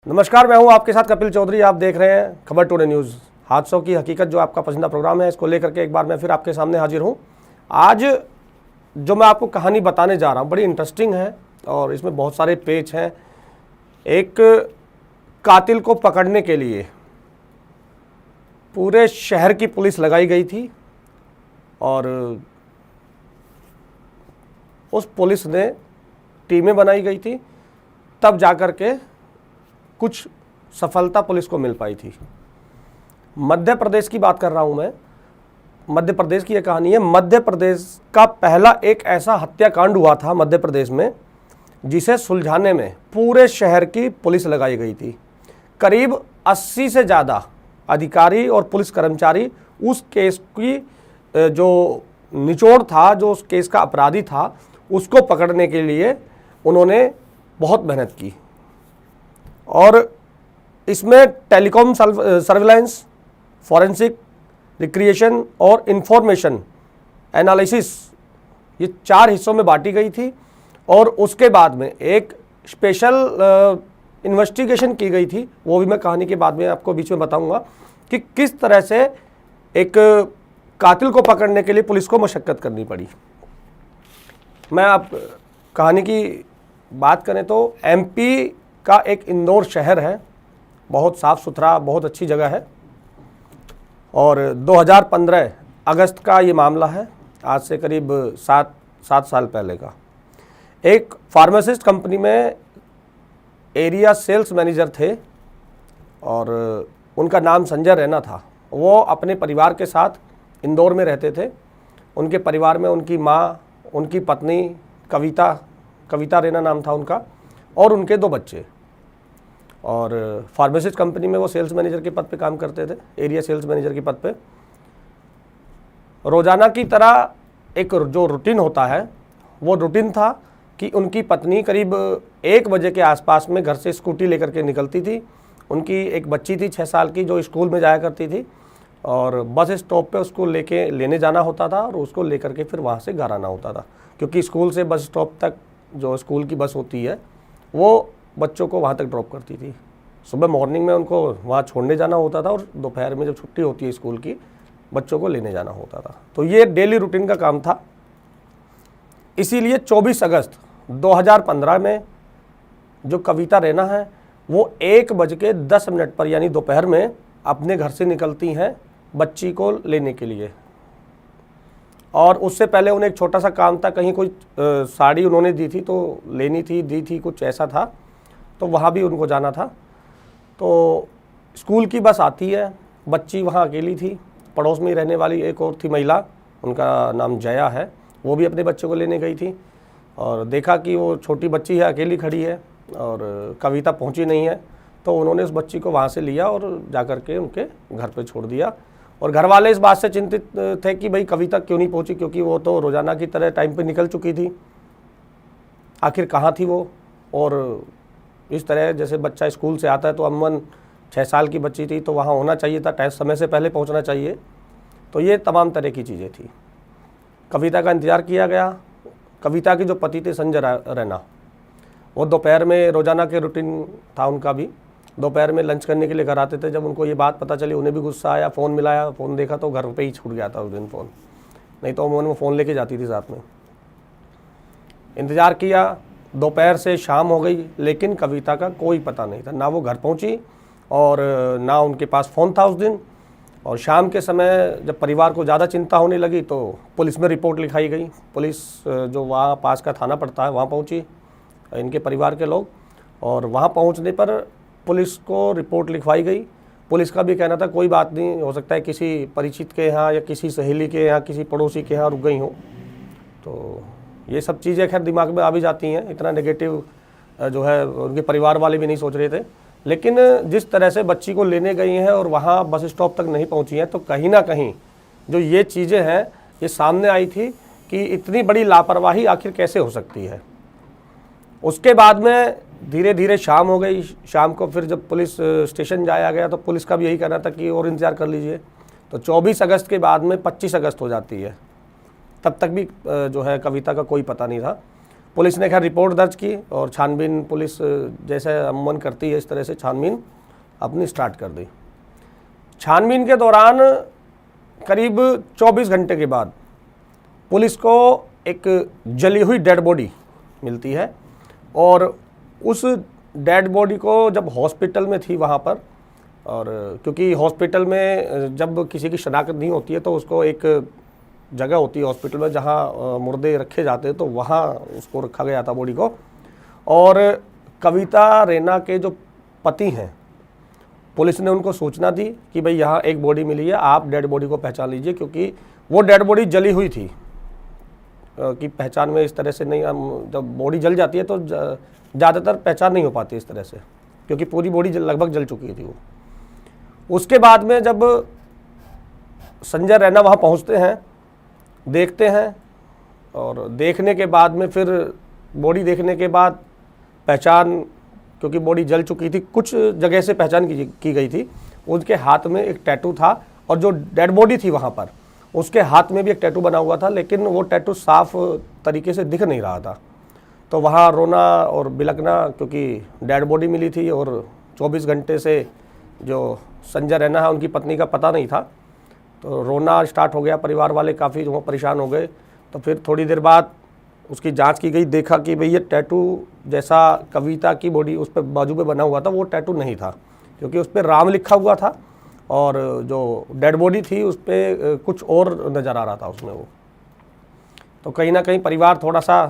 नमस्कार, मैं हूं आपके साथ कपिल चौधरी। आप देख रहे हैं खबर टुडे न्यूज़। हादसों की हकीकत जो आपका पसंदीदा प्रोग्राम है, इसको लेकर के एक बार मैं फिर आपके सामने हाजिर हूं। आज जो मैं आपको कहानी बताने जा रहा हूं बड़ी इंटरेस्टिंग है और इसमें बहुत सारे पेच हैं। एक कातिल को पकड़ने के लिए पूरे शहर की पुलिस लगाई गई थी और उस पुलिस ने टीमें बनाई गई थी, तब जाकर के कुछ सफलता पुलिस को मिल पाई थी। मध्य प्रदेश की बात कर रहा हूं मैं। मध्य प्रदेश की यह कहानी है। मध्य प्रदेश का पहला एक ऐसा हत्याकांड हुआ था मध्य प्रदेश में, जिसे सुलझाने में पूरे शहर की पुलिस लगाई गई थी। करीब 80 से ज़्यादा अधिकारी और पुलिस कर्मचारी उस केस की जो निचोड़ था, जो उस केस का अपराधी था, उसको पकड़ने के लिए उन्होंने बहुत मेहनत की। और इसमें टेलीकॉम सर्विलांस, फॉरेंसिक, रिक्रिएशन और इंफॉर्मेशन एनालिसिस, ये 4 हिस्सों में बांटी गई थी। और उसके बाद में एक स्पेशल इन्वेस्टिगेशन की गई थी। वो भी मैं कहानी के बाद में आपको बीच में बताऊंगा कि किस तरह से एक कातिल को पकड़ने के लिए पुलिस को मशक्कत करनी पड़ी। मैं आप कहानी की बात करें तो एमपी का एक इंदौर शहर है, बहुत साफ़ सुथरा, बहुत अच्छी जगह है। और 2015 अगस्त का ये मामला है, आज से करीब 7 साल पहले का। एक फार्मासिस्ट कंपनी में एरिया सेल्स मैनेजर थे और उनका नाम संजय रैना था। वो अपने परिवार के साथ इंदौर में रहते थे। उनके परिवार में उनकी माँ, उनकी पत्नी कविता रैना नाम था उनका, और उनके 2 बच्चे। और फार्मासिस्ट कंपनी में वो सेल्स मैनेजर के पद पे काम करते थे, एरिया सेल्स मैनेजर के पद पे। रोज़ाना की तरह एक जो रूटीन होता है, वो रूटीन था कि उनकी पत्नी करीब 1 बजे के आसपास में घर से स्कूटी लेकर के निकलती थी। उनकी एक बच्ची थी 6 साल की, जो स्कूल में जाया करती थी, और बस स्टॉप पे उसको लेने जाना होता था और उसको लेकर के फिर वहाँ से घर आना होता था, क्योंकि स्कूल से बस स्टॉप तक जो स्कूल की बस होती है वो बच्चों को वहाँ तक ड्रॉप करती थी। सुबह मॉर्निंग में उनको वहाँ छोड़ने जाना होता था और दोपहर में जब छुट्टी होती है स्कूल की, बच्चों को लेने जाना होता था। तो ये डेली रूटीन का काम था। इसीलिए 24 अगस्त 2015 में जो कविता रैना है, वो 1:10 पर यानी दोपहर में अपने घर से निकलती हैं बच्ची को लेने के लिए। और उससे पहले उन्हें एक छोटा सा काम था, कहीं कोई साड़ी उन्होंने दी थी तो लेनी थी, दी थी, कुछ ऐसा था, तो वहाँ भी उनको जाना था। तो स्कूल की बस आती है, बच्ची वहाँ अकेली थी। पड़ोस में ही रहने वाली एक और थी महिला, उनका नाम जया है, वो भी अपने बच्चे को लेने गई थी। और देखा कि वो छोटी बच्ची है, अकेली खड़ी है और कविता पहुँची नहीं है, तो उन्होंने उस बच्ची को वहाँ से लिया और जाकर के उनके घर पे छोड़ दिया। और घर वाले इस बात से चिंतित थे कि भाई कविता क्यों नहीं पहुंची, क्योंकि वो तो रोज़ाना की तरह टाइम पे निकल चुकी थी। आखिर कहाँ थी वो? और इस तरह जैसे बच्चा स्कूल से आता है तो अमूमन 6 साल की बच्ची थी, तो वहाँ होना चाहिए था, टाइम समय से पहले पहुँचना चाहिए। तो ये तमाम तरह की चीज़ें थी। कविता का इंतज़ार किया गया। कविता के जो पति थे संजय रैना, वो दोपहर में रोज़ाना के रूटीन था उनका भी, दोपहर में लंच करने के लिए घर आते थे। जब उनको ये बात पता चली, उन्हें भी गुस्सा आया। फ़ोन मिलाया, फ़ोन देखा तो घर पे ही छूट गया था उस दिन फ़ोन, नहीं तो वो फ़ोन लेके जाती थी साथ में। इंतज़ार किया, दोपहर से शाम हो गई, लेकिन कविता का कोई पता नहीं था। ना वो घर पहुंची और ना उनके पास फ़ोन था उस दिन। और शाम के समय जब परिवार को ज़्यादा चिंता होने लगी तो पुलिस में रिपोर्ट लिखाई गई। पुलिस जो वहाँ पास का थाना पड़ता है, वहाँ पहुँची इनके परिवार के लोग, और वहाँ पहुँचने पर पुलिस को रिपोर्ट लिखवाई गई। पुलिस का भी कहना था कोई बात नहीं, हो सकता है किसी परिचित के यहाँ या किसी सहेली के यहाँ, किसी पड़ोसी के यहाँ रुक गई हो। तो ये सब चीज़ें खैर दिमाग में आ भी जाती हैं। इतना नेगेटिव जो है उनके परिवार वाले भी नहीं सोच रहे थे। लेकिन जिस तरह से बच्ची को लेने गई हैं और वहाँ बस स्टॉप तक नहीं पहुँची हैं, तो कहीं ना कहीं जो ये चीज़ें हैं ये सामने आई थी कि इतनी बड़ी लापरवाही आखिर कैसे हो सकती है। उसके बाद में धीरे धीरे शाम हो गई। शाम को फिर जब पुलिस स्टेशन जाया गया तो पुलिस का भी यही कहना था कि और इंतज़ार कर लीजिए। तो 24 अगस्त के बाद में 25 अगस्त हो जाती है। तब तक भी जो है कविता का कोई पता नहीं था। पुलिस ने खैर रिपोर्ट दर्ज की और छानबीन पुलिस जैसे अमूमन करती है इस तरह से छानबीन अपनी स्टार्ट कर दी। छानबीन के दौरान करीब 24 घंटे के बाद पुलिस को एक जली हुई डेड बॉडी मिलती है और उस डेड बॉडी को जब हॉस्पिटल में थी वहाँ पर, और क्योंकि हॉस्पिटल में जब किसी की शनाख्त नहीं होती है तो उसको एक जगह होती है हॉस्पिटल में जहाँ मुर्दे रखे जाते हैं, तो वहाँ उसको रखा गया था बॉडी को। और कविता रैना के जो पति हैं, पुलिस ने उनको सूचना दी कि भाई यहाँ एक बॉडी मिली है, आप डेड बॉडी को पहचान लीजिए, क्योंकि वो डेड बॉडी जली हुई थी कि पहचान में इस तरह से नहीं, जब बॉडी जल जाती है तो ज़्यादातर पहचान नहीं हो पाती इस तरह से, क्योंकि पूरी बॉडी लगभग जल चुकी थी वो। उसके बाद में जब संजय रैना वहाँ पहुँचते हैं, देखते हैं, और देखने के बाद में फिर बॉडी देखने के बाद पहचान, क्योंकि बॉडी जल चुकी थी, कुछ जगह से पहचान की गई थी। उनके हाथ में एक टैटू था और जो डेड बॉडी थी वहाँ पर उसके हाथ में भी एक टैटू बना हुआ था, लेकिन वो टैटू साफ तरीके से दिख नहीं रहा था। तो वहाँ रोना और बिलखना, क्योंकि डेड बॉडी मिली थी और 24 घंटे से जो संजय रैना है उनकी पत्नी का पता नहीं था, तो रोना स्टार्ट हो गया। परिवार वाले काफ़ी जो परेशान हो गए। तो फिर थोड़ी देर बाद उसकी जांच की गई, देखा कि भाई ये टैटू जैसा कविता की बॉडी उस पर बाजू पे बना हुआ था वो टैटू नहीं था, क्योंकि उस पर राम लिखा हुआ था और जो डेड बॉडी थी उस पर कुछ और नज़र आ रहा था उसमें वो। तो कहीं ना कहीं परिवार थोड़ा सा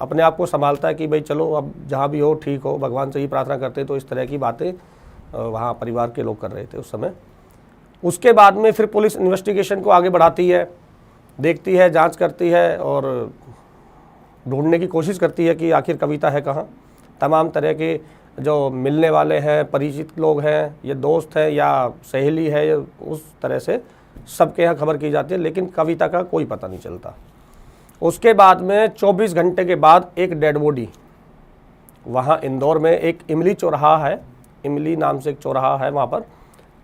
अपने आप को संभालता है कि भाई चलो अब जहाँ भी हो ठीक हो, भगवान से ही प्रार्थना करते। तो इस तरह की बातें वहाँ परिवार के लोग कर रहे थे उस समय। उसके बाद में फिर पुलिस इन्वेस्टिगेशन को आगे बढ़ाती है, देखती है, जांच करती है और ढूंढने की कोशिश करती है कि आखिर कविता है कहाँ। तमाम तरह के जो मिलने वाले हैं, परिचित लोग हैं, ये दोस्त हैं या सहेली है, या उस तरह से सबके यहाँ खबर की जाती है, लेकिन कविता का कोई पता नहीं चलता। उसके बाद में 24 घंटे के बाद एक डेड बॉडी वहाँ इंदौर में एक इमली चौराहा है, इमली नाम से एक चौराहा है, वहाँ पर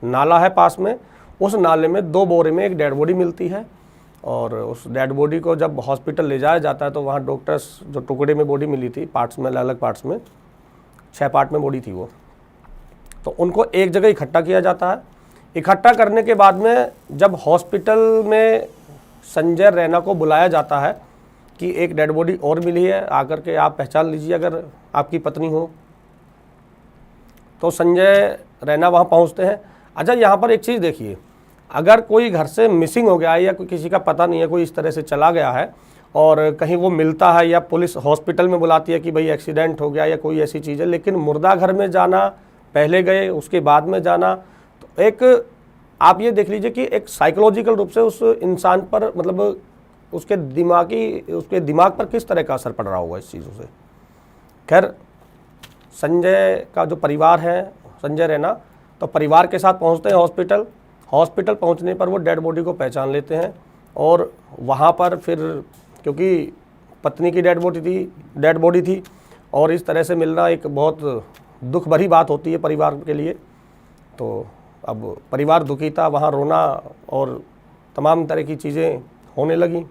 नाला है पास में, उस नाले में 2 बोरे में एक डेड बॉडी मिलती है। और उस डेड बॉडी को जब हॉस्पिटल ले जाया जाता है तो वहाँ डॉक्टर्स, जो टुकड़े में बॉडी मिली थी, पार्ट्स में, अलग अलग पार्ट्स में, 6 पार्ट में बॉडी थी वो, तो उनको एक जगह इकट्ठा किया जाता है। इकट्ठा करने के बाद में जब हॉस्पिटल में संजय रैना को बुलाया जाता है कि एक डेड बॉडी और मिली है, आकर के आप पहचान लीजिए अगर आपकी पत्नी हो, तो संजय रैना वहाँ पहुँचते हैं। अच्छा, यहाँ पर एक चीज़ देखिए, अगर कोई घर से मिसिंग हो गया है या कोई किसी का पता नहीं है, कोई इस तरह से चला गया है और कहीं वो मिलता है या पुलिस हॉस्पिटल में बुलाती है कि भाई एक्सीडेंट हो गया या कोई ऐसी चीज़ है, लेकिन मुर्दा घर में जाना, पहले गए उसके बाद में जाना, तो एक आप ये देख लीजिए कि एक साइकोलॉजिकल रूप से उस इंसान पर, मतलब उसके दिमाग पर किस तरह का असर पड़ रहा होगा इस चीज़ों से। खैर, संजय का जो परिवार है, संजय रैना, तो परिवार के साथ पहुंचते हैं हॉस्पिटल। हॉस्पिटल पहुंचने पर वो डेड बॉडी को पहचान लेते हैं और वहाँ पर फिर, क्योंकि पत्नी की डेड बॉडी थी और इस तरह से मिलना एक बहुत दुख भरी बात होती है परिवार के लिए। तो अब परिवार दुखी था, वहाँ रोना और तमाम तरह की चीज़ें होने लगी।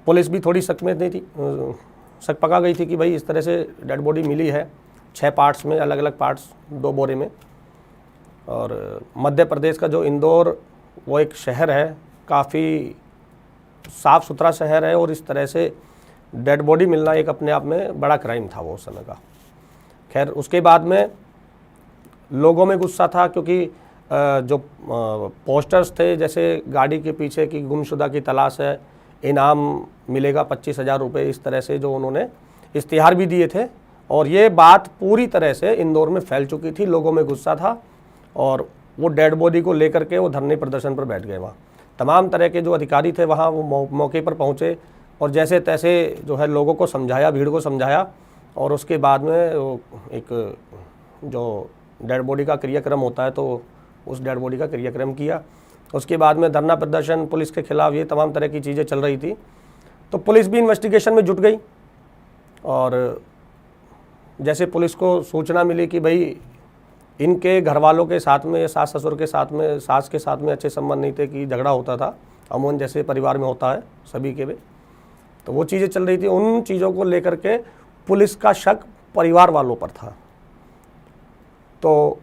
पुलिस भी थोड़ी शक में नहीं थी, शक पका गई थी कि भाई इस तरह से डेड बॉडी मिली है 6 पार्ट्स में, अलग अलग पार्ट्स 2 बोरे में। और मध्य प्रदेश का जो इंदौर, वो एक शहर है, काफ़ी साफ़ सुथरा शहर है, और इस तरह से डेड बॉडी मिलना एक अपने आप में बड़ा क्राइम था वो उस समय का। खैर, उसके बाद में लोगों में गुस्सा था, क्योंकि जो पोस्टर्स थे, जैसे गाड़ी के पीछे की गुमशुदा की तलाश है, इनाम मिलेगा 25,000 रुपये, इस तरह से जो उन्होंने इश्तिहार भी दिए थे, और ये बात पूरी तरह से इंदौर में फैल चुकी थी। लोगों में गुस्सा था और वो डेड बॉडी को लेकर के वो धरने प्रदर्शन पर बैठ गए। वहाँ तमाम तरह के जो अधिकारी थे वहाँ वो मौके पर पहुँचे और जैसे तैसे जो है लोगों को समझाया, भीड़ को समझाया, और उसके बाद में वो एक जो डेड बॉडी का क्रियाक्रम होता है तो उस डेड बॉडी का क्रियाक्रम किया। उसके बाद में धरना प्रदर्शन, पुलिस के खिलाफ, ये तमाम तरह की चीज़ें चल रही थी। तो पुलिस भी इन्वेस्टिगेशन में जुट गई और जैसे पुलिस को सूचना मिली कि भाई इनके घर वालों के साथ में, सास ससुर के साथ में, सास के साथ में अच्छे संबंध नहीं थे, कि झगड़ा होता था अमूमन जैसे परिवार में होता है सभी के में, तो वो चीज़ें चल रही थी। उन चीज़ों को लेकर के पुलिस का शक परिवार वालों पर था। तो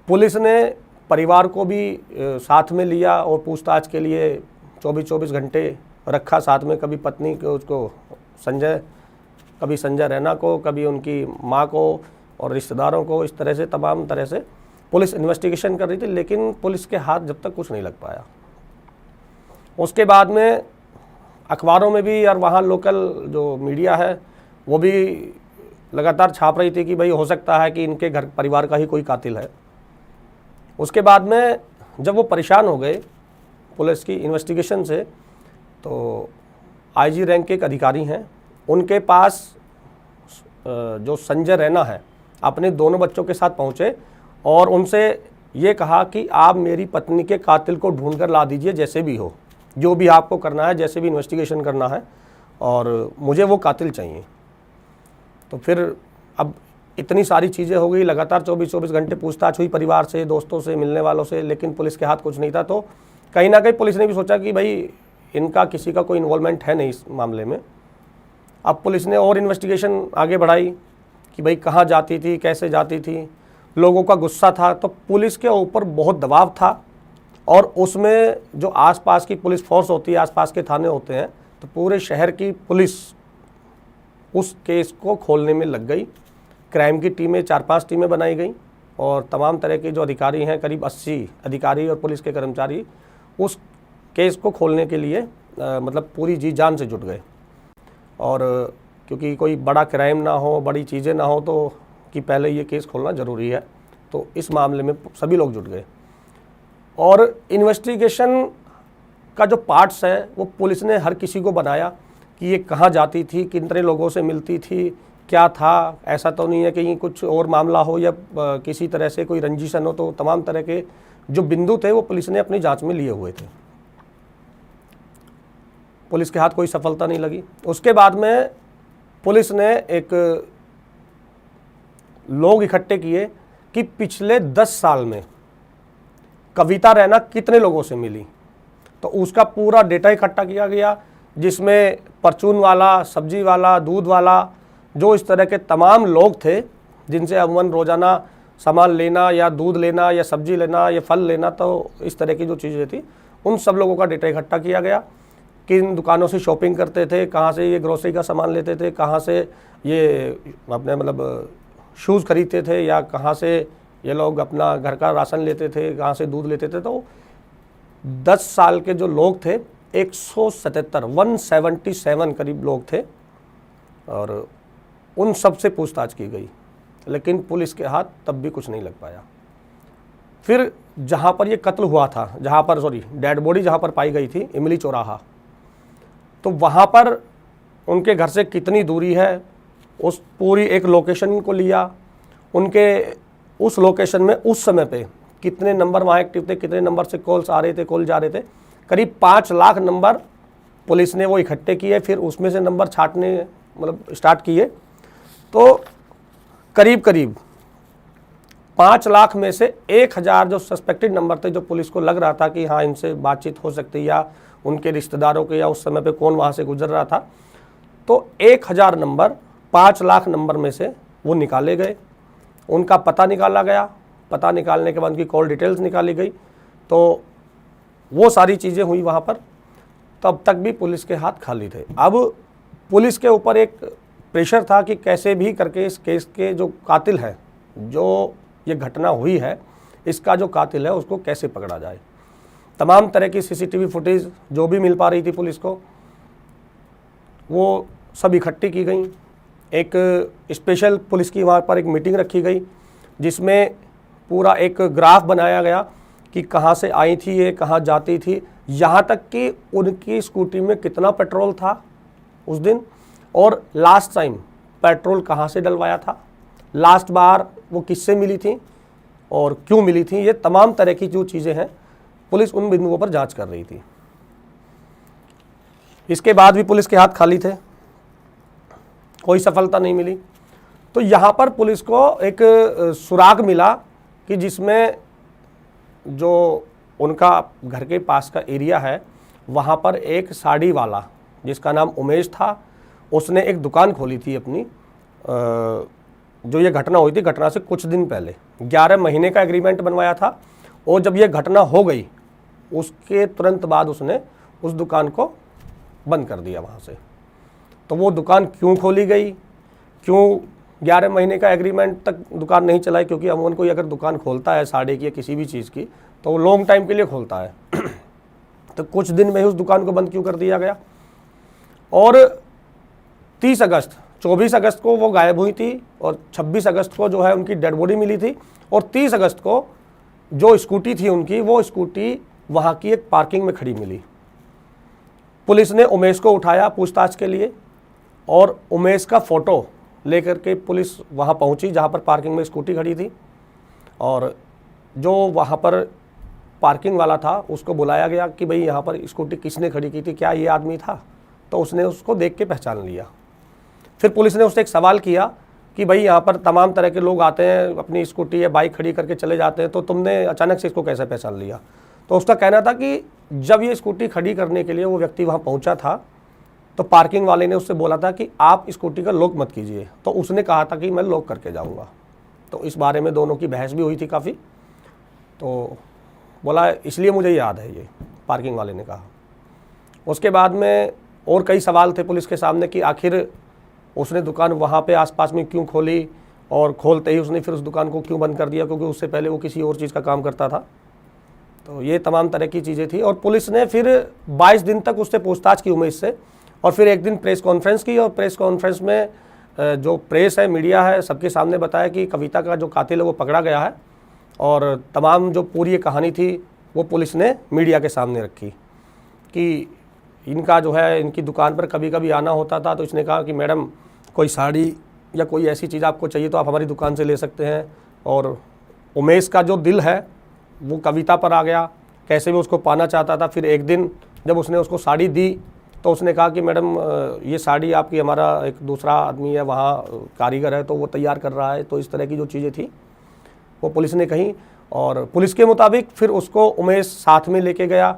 पुलिस ने परिवार को भी साथ में लिया और पूछताछ के लिए 24-24 घंटे रखा साथ में। कभी पत्नी को, उसको कभी संजय रैना को, कभी उनकी माँ को और रिश्तेदारों को, इस तरह से तमाम तरह से पुलिस इन्वेस्टिगेशन कर रही थी, लेकिन पुलिस के हाथ जब तक कुछ नहीं लग पाया। उसके बाद में अखबारों में भी और वहाँ लोकल जो मीडिया है वो भी लगातार छाप रही थी कि भाई हो सकता है कि इनके घर परिवार का ही कोई कातिल है। उसके बाद में जब वो परेशान हो गए पुलिस की इन्वेस्टिगेशन से, तो आईजी रैंक के एक अधिकारी हैं, उनके पास जो संजय रैना है अपने दोनों बच्चों के साथ पहुँचे और उनसे ये कहा कि आप मेरी पत्नी के कातिल को ढूंढ कर ला दीजिए, जैसे भी हो, जो भी आपको करना है, जैसे भी इन्वेस्टिगेशन करना है, और मुझे वो कातिल चाहिए। तो फिर अब इतनी सारी चीज़ें हो गई, लगातार 24-24 घंटे पूछताछ हुई परिवार से, दोस्तों से, मिलने वालों से, लेकिन पुलिस के हाथ कुछ नहीं था। तो कहीं ना कहीं पुलिस ने भी सोचा कि भाई इनका किसी का कोई इन्वॉल्वमेंट है नहीं इस मामले में। अब पुलिस ने और इन्वेस्टिगेशन आगे बढ़ाई कि भाई कहाँ जाती थी, कैसे जाती थी। लोगों का गुस्सा था, तो पुलिस के ऊपर बहुत दबाव था, और उसमें जो आसपास की पुलिस फोर्स होती है, आसपास के थाने होते हैं, तो पूरे शहर की पुलिस उस केस को खोलने में लग गई। क्राइम की टीमें 4-5 टीमें बनाई गई और तमाम तरह के जो अधिकारी हैं, करीब 80 अधिकारी और पुलिस के कर्मचारी उस केस को खोलने के लिए मतलब पूरी जी जान से जुट गए। और क्योंकि कोई बड़ा क्राइम ना हो, बड़ी चीज़ें ना हो, तो कि पहले ये केस खोलना ज़रूरी है, तो इस मामले में सभी लोग जुट गए। और इन्वेस्टिगेशन का जो पार्ट्स है वो पुलिस ने हर किसी को बनाया कि ये कहाँ जाती थी, कितने लोगों से मिलती थी, क्या था। ऐसा तो नहीं है कि कुछ और मामला हो या किसी तरह से कोई रंजिशन हो। तो तमाम तरह के जो बिंदु थे वो पुलिस ने अपनी जांच में लिए हुए थे। पुलिस के हाथ कोई सफलता नहीं लगी। उसके बाद में पुलिस ने एक लोग इकट्ठे किए कि पिछले 10 साल में कविता रैना कितने लोगों से मिली। तो उसका पूरा डेटा इकट्ठा किया गया, जिसमें परचून वाला, सब्जी वाला, दूध वाला, जो इस तरह के तमाम लोग थे जिनसे अमूमन रोज़ाना सामान लेना या दूध लेना या सब्जी लेना या फल लेना, तो इस तरह की जो चीज़ें थी, उन सब लोगों का डेटा इकट्ठा किया गया। किन दुकानों से शॉपिंग करते थे, कहाँ से ये ग्रोसरी का सामान लेते थे, कहाँ से ये अपने मतलब शूज़ खरीदते थे, या कहाँ से ये लोग अपना घर का राशन लेते थे, कहाँ से दूध लेते थे। तो 10 साल के जो लोग थे 177 करीब लोग थे, और उन सब से पूछताछ की गई, लेकिन पुलिस के हाथ तब भी कुछ नहीं लग पाया। फिर जहाँ पर ये कत्ल हुआ था, डेड बॉडी जहाँ पर पाई गई थी, इमली चौराहा, तो वहाँ पर उनके घर से कितनी दूरी है, उस पूरी एक लोकेशन को लिया। उनके उस लोकेशन में उस समय पे कितने नंबर वहाँ एक्टिव थे, कितने नंबर से कॉल्स आ रहे थे, कॉल जा रहे थे। करीब 5 लाख नंबर पुलिस ने वो इकट्ठे किए, फिर उसमें से नंबर छांटने मतलब स्टार्ट किए। तो करीब 5 लाख में से 1000 जो सस्पेक्टेड नंबर थे, जो पुलिस को लग रहा था कि हाँ इनसे बातचीत हो सकती है, या उनके रिश्तेदारों के, या उस समय पे कौन वहाँ से गुजर रहा था, तो 1000 नंबर 5 लाख नंबर में से वो निकाले गए। उनका पता निकाला गया, पता निकालने के बाद उनकी कॉल डिटेल्स निकाली गई। तो वो सारी चीज़ें हुई वहाँ पर। तब तक भी पुलिस के हाथ खाली थे। अब पुलिस के ऊपर एक प्रेशर था कि कैसे भी करके इस केस के जो कातिल है, जो ये घटना हुई है, इसका जो कातिल है उसको कैसे पकड़ा जाए। तमाम तरह की सीसीटीवी फुटेज जो भी मिल पा रही थी पुलिस को, वो सब इकट्ठी की गई। एक स्पेशल पुलिस की वहाँ पर एक मीटिंग रखी गई, जिसमें पूरा एक ग्राफ बनाया गया कि कहाँ से आई थी ये, कहाँ जाती थी, यहाँ तक कि उनकी स्कूटी में कितना पेट्रोल था उस दिन, और लास्ट टाइम पेट्रोल कहाँ से डलवाया था, लास्ट बार वो किससे मिली थी और क्यों मिली थी। ये तमाम तरह की जो चीज़ें हैं पुलिस उन बिंदुओं पर जांच कर रही थी। इसके बाद भी पुलिस के हाथ खाली थे, कोई सफलता नहीं मिली। तो यहाँ पर पुलिस को एक सुराग मिला कि जिसमें जो उनका घर के पास का एरिया है, वहाँ पर एक साड़ी वाला जिसका नाम उमेश था, उसने एक दुकान खोली थी अपनी। जो ये घटना हुई थी, घटना से कुछ दिन पहले 11 महीने का एग्रीमेंट बनवाया था, और जब ये घटना हो गई उसके तुरंत बाद उसने उस दुकान को बंद कर दिया वहाँ से। तो वो दुकान क्यों खोली गई, क्यों 11 महीने का एग्रीमेंट तक दुकान नहीं चलाई? क्योंकि अमूमन कोई अगर दुकान खोलता है साड़ी की या किसी भी चीज़ की तो वो लॉन्ग टाइम के लिए खोलता है। तो कुछ दिन में ही उस दुकान को बंद क्यों कर दिया गया? और 30 अगस्त 24 अगस्त को वो गायब हुई थी, और 26 अगस्त को जो है उनकी डेड बॉडी मिली थी, और 30 अगस्त को जो स्कूटी थी उनकी, वो स्कूटी वहाँ की एक पार्किंग में खड़ी मिली। पुलिस ने उमेश को उठाया पूछताछ के लिए, और उमेश का फ़ोटो लेकर के पुलिस वहाँ पहुँची जहाँ पर पार्किंग में स्कूटी खड़ी थी, और जो वहाँ पर पार्किंग वाला था उसको बुलाया गया कि भाई यहाँ पर स्कूटी किसने खड़ी की थी, क्या ये आदमी था? तो उसने उसको देख के पहचान लिया। फिर पुलिस ने उससे एक सवाल किया कि भाई यहाँ पर तमाम तरह के लोग आते हैं, अपनी स्कूटी या बाइक खड़ी करके चले जाते हैं, तो तुमने अचानक से इसको कैसे पहचान लिया? तो उसका कहना था कि जब ये स्कूटी खड़ी करने के लिए वो व्यक्ति वहाँ पहुँचा था तो पार्किंग वाले ने उससे बोला था कि आप स्कूटी का लॉक मत कीजिए, तो उसने कहा था कि मैं लॉक करके जाऊँगा। तो इस बारे में दोनों की बहस भी हुई थी काफ़ी। तो बोला इसलिए मुझे याद है, ये पार्किंग वाले ने कहा। उसके बाद में और कई सवाल थे पुलिस के सामने कि आखिर उसने दुकान वहाँ पे आसपास में क्यों खोली, और खोलते ही उसने फिर उस दुकान को क्यों बंद कर दिया, क्योंकि उससे पहले वो किसी और चीज़ का काम करता था। तो ये तमाम तरह की चीज़ें थी, और पुलिस ने फिर 22 दिन तक उससे पूछताछ की उमेश से, और फिर एक दिन प्रेस कॉन्फ्रेंस की, और प्रेस कॉन्फ्रेंस में जो प्रेस है, मीडिया है, सबके सामने बताया कि कविता का जो कातिल है वो पकड़ा गया है, और तमाम जो पूरी कहानी थी वो पुलिस ने मीडिया के सामने रखी कि इनका जो है इनकी दुकान पर कभी कभी आना होता था। तो इसने कहा कि मैडम कोई साड़ी या कोई ऐसी चीज़ आपको चाहिए तो आप हमारी दुकान से ले सकते हैं। और उमेश का जो दिल है वो कविता पर आ गया, कैसे भी उसको पाना चाहता था। फिर एक दिन जब उसने उसको साड़ी दी तो उसने कहा कि मैडम ये साड़ी आपकी, हमारा एक दूसरा आदमी है वहाँ कारीगर है तो वो तैयार कर रहा है। तो इस तरह की जो चीज़ें थी वो पुलिस ने कही, और पुलिस के मुताबिक फिर उसको उमेश साथ में लेके गया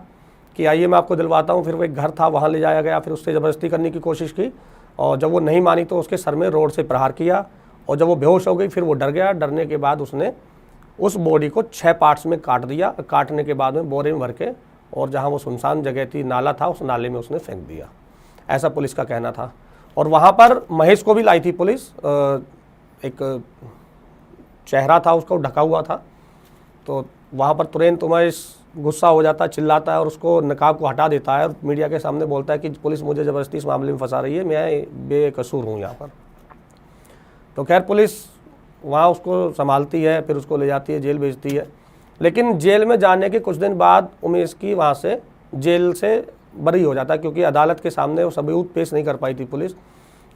कि आइए मैं आपको दिलवाता हूँ। फिर वो एक घर था वहाँ ले जाया गया, फिर उससे ज़बरदस्ती करने की कोशिश की, और जब वो नहीं मानी तो उसके सर में रोड से प्रहार किया, और जब वो बेहोश हो गई फिर वो डर गया। डरने के बाद उसने उस बॉडी को 6 पार्ट्स में काट दिया। काटने के बाद में बोरे में भर के, और जहाँ वो सुनसान जगह थी, नाला था, उस नाले में उसने फेंक दिया। ऐसा पुलिस का कहना था। और वहाँ पर महेश को भी लाई थी पुलिस, एक चेहरा था उसको ढका हुआ था। तो वहाँ पर तुरंत उमेश गुस्सा हो जाता है, चिल्लाता है, और उसको नकाब को हटा देता है, और मीडिया के सामने बोलता है कि पुलिस मुझे ज़बरदस्ती इस मामले में फंसा रही है, मैं बेकसूर हूँ यहाँ पर। तो खैर पुलिस वहाँ उसको संभालती है, फिर उसको ले जाती है, जेल भेजती है। लेकिन जेल में जाने के कुछ दिन बाद उमेश की वहाँ से जेल से बरी हो जाता है, क्योंकि अदालत के सामने वो सबूत पेश नहीं कर पाई थी पुलिस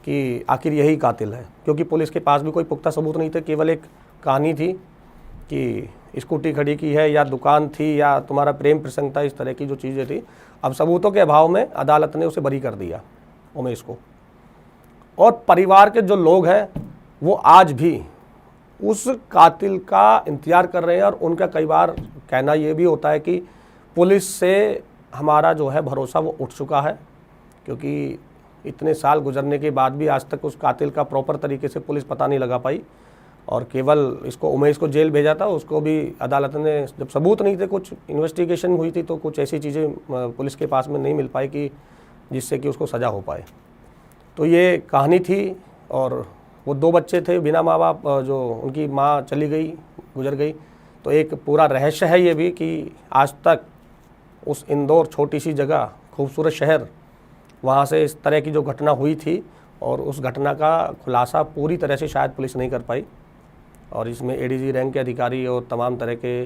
कि आखिर यही कातिल है, क्योंकि पुलिस के पास भी कोई पुख्ता सबूत नहीं थे। केवल एक कहानी थी कि स्कूटी खड़ी की है, या दुकान थी, या तुम्हारा प्रेम प्रसंग था, इस तरह की जो चीज़ें थी। अब सबूतों के अभाव में अदालत ने उसे बरी कर दिया, उमेश को। और परिवार के जो लोग हैं वो आज भी उस कातिल का इंतज़ार कर रहे हैं, और उनका कई बार कहना ये भी होता है कि पुलिस से हमारा जो है भरोसा वो उठ चुका है, क्योंकि इतने साल गुजरने के बाद भी आज तक उस कातिल का प्रॉपर तरीके से पुलिस पता नहीं लगा पाई। और केवल इसको उमेश को जेल भेजा था, उसको भी अदालत ने जब सबूत नहीं थे, कुछ इन्वेस्टिगेशन हुई थी तो कुछ ऐसी चीज़ें पुलिस के पास में नहीं मिल पाई कि जिससे कि उसको सज़ा हो पाए। तो ये कहानी थी। और वो 2 बच्चे थे बिना माँ बाप, जो उनकी माँ चली गई, गुजर गई। तो एक पूरा रहस्य है ये भी कि आज तक उस इंदौर छोटी सी जगह, खूबसूरत शहर, वहाँ से इस तरह की जो घटना हुई थी, और उस घटना का खुलासा पूरी तरह से शायद पुलिस नहीं कर पाई। और इसमें एडीजी रैंक के अधिकारी और तमाम तरह के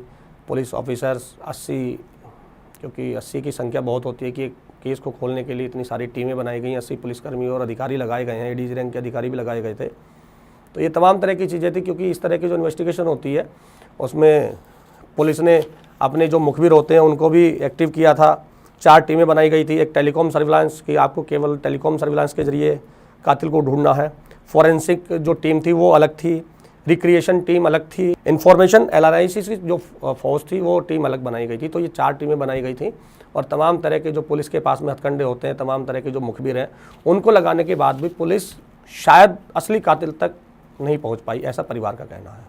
पुलिस ऑफिसर्स 80, क्योंकि 80 की संख्या बहुत होती है कि एक केस को खोलने के लिए इतनी सारी टीमें बनाई गई, 80 पुलिसकर्मी और अधिकारी लगाए गए हैं, एडीजी रैंक के अधिकारी भी लगाए गए थे। तो ये तमाम तरह की चीज़ें थी, क्योंकि इस तरह की जो इन्वेस्टिगेशन होती है उसमें पुलिस ने अपने जो मुखबिर होते हैं उनको भी एक्टिव किया था। 4 टीमें बनाई गई थी। एक टेलीकॉम सर्विलांस की, आपको केवल टेलीकॉम सर्विलांस के ज़रिए कातिल को ढूंढना है। फॉरेंसिक जो टीम थी वो अलग थी। रिक्रिएशन टीम अलग थी, इंफॉर्मेशन LRIC की जो फौज थी वो टीम अलग बनाई गई थी। तो ये 4 टीमें बनाई गई थी और तमाम तरह के जो पुलिस के पास में हथकंडे होते हैं, तमाम तरह के जो मुखबिर हैं, उनको लगाने के बाद भी पुलिस शायद असली कातिल तक नहीं पहुंच पाई, ऐसा परिवार का कहना है।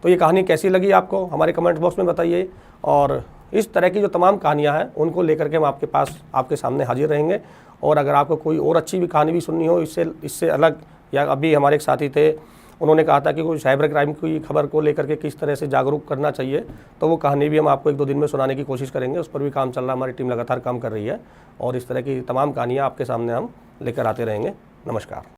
तो ये कहानी कैसी लगी आपको हमारे कमेंट बॉक्स में बताइए, और इस तरह की जो तमाम कहानियाँ हैं उनको लेकर के हम आपके सामने हाजिर रहेंगे। और अगर आपको कोई और अच्छी भी कहानी भी सुननी हो इससे अलग, या अभी हमारे एक साथी थे, उन्होंने कहा था कि कोई साइबर क्राइम की खबर को लेकर के किस तरह से जागरूक करना चाहिए, तो वो कहानी भी हम आपको 1-2 दिन में सुनाने की कोशिश करेंगे। उस पर भी काम चल रहा है, हमारी टीम लगातार काम कर रही है और इस तरह की तमाम कहानियाँ आपके सामने हम लेकर आते रहेंगे। नमस्कार।